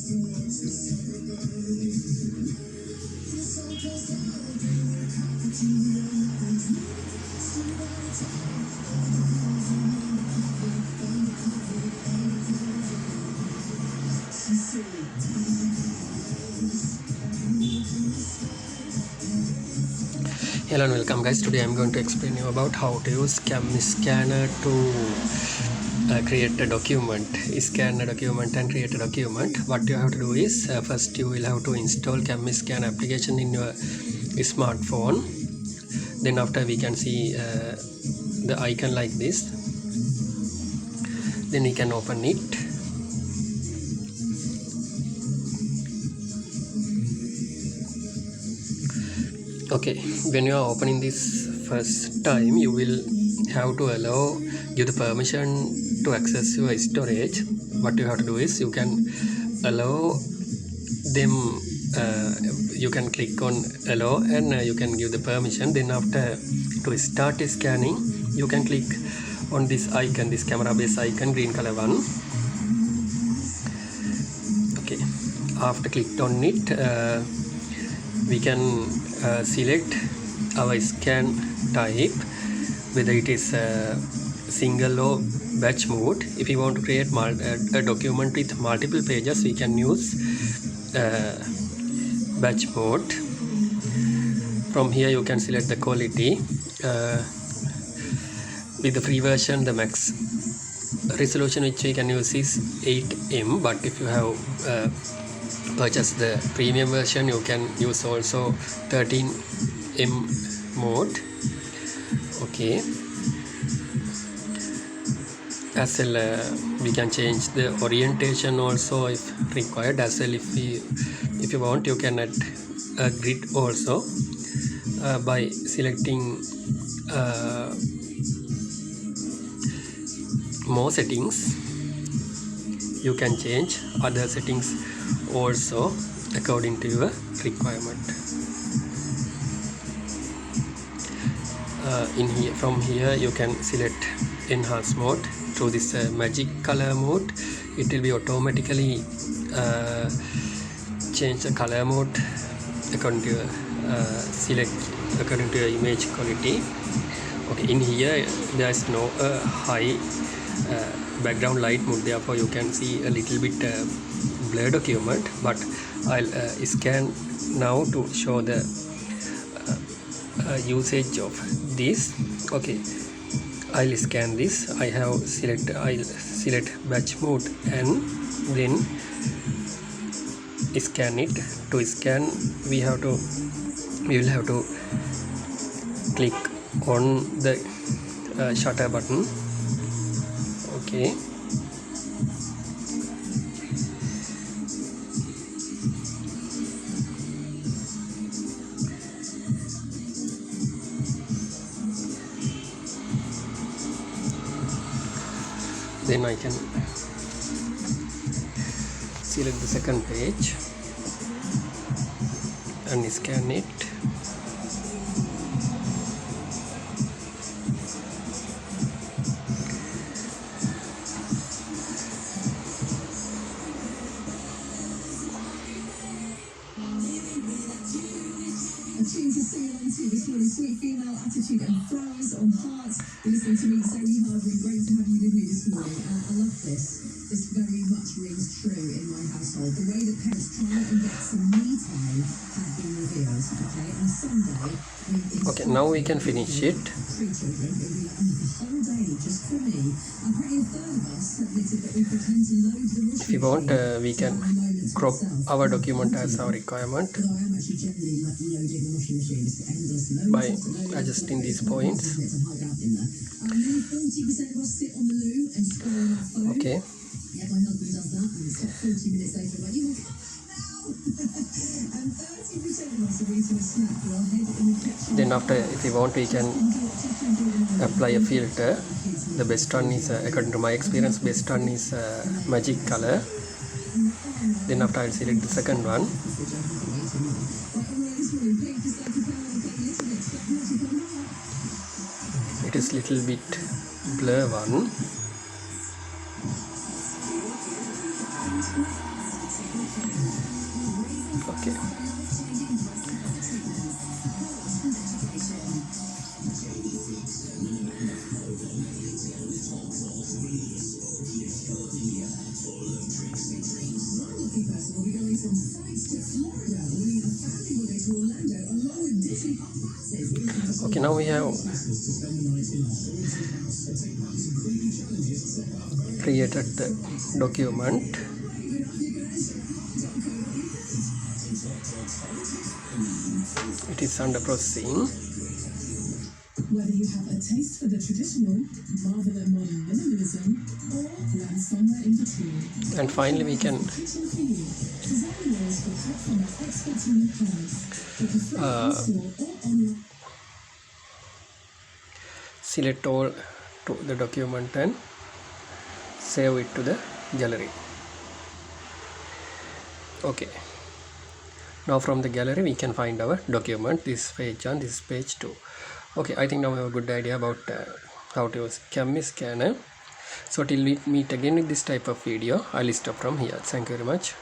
Hello and welcome guys. Today I'm going to explain you about how to use CamScanner to create a document, scan a document and create a document. What you have to do is first you will have to install CamScanner application in your smartphone. Then after we can see the icon like this. Then we can open it. Okay, when you are opening this first time, you will have to give the permission to access your storage. What you have to do is you can allow them, you can click on allow and you can give the permission. Then after to start scanning, you can click on this icon, this camera based icon, green color one. Okay, after clicked on it, we can select our scan type, whether it is single or batch mode. If you want to create a document with multiple pages, we can use batch mode. From here you can select the quality. With the free version, the max resolution which we can use is 8M, but if you have purchase the premium version, you can use also 13M mode. Okay, as well we can change the orientation also if required. As well, if you want, you can add a grid also by selecting more settings. You can change other settings also according to your requirement. From here you can select enhance mode. Through this magic color mode, it will be automatically change the color mode according to according to your image quality. Okay, in here there is no high background light mode, therefore you can see a little bit blur document, but I'll scan now to show the usage of this. Okay, I'll scan this. I'll select batch mode and then scan it. To scan, we will have to click on the shutter button. Okay, then I can select the second page and scan it. This really sweet female attitude and flowers on hearts. You're listening to me, Sameera. Great to have you with me this morning. I love this. This very much rings true in my household. The way that parents try and get some me time had been revealed. Okay, on Sunday. Okay, now we can finish it. 3 children. It will be the whole day just for me. Apparently, a third of us admitted that we pretend to load the washing. If you want, we can crop our document as our requirement by adjusting these points. Okay. Then after, if you want, we can apply a filter. The best one is, according to my experience, best one is magic color. Then after, I'll select the second one. It is little bit blur one. Okay. Okay, now we have created the document. It is under processing. Whether you have a taste for the traditional, marvel at modern minimalism, or land somewhere in between. And finally we can select all to the document and save it to the gallery. Okay, now from the gallery we can find our document, this page and this page too. Okay, I think now we have a good idea about how to use CamScanner. So till we meet again with this type of video, I'll stop from here. Thank you very much.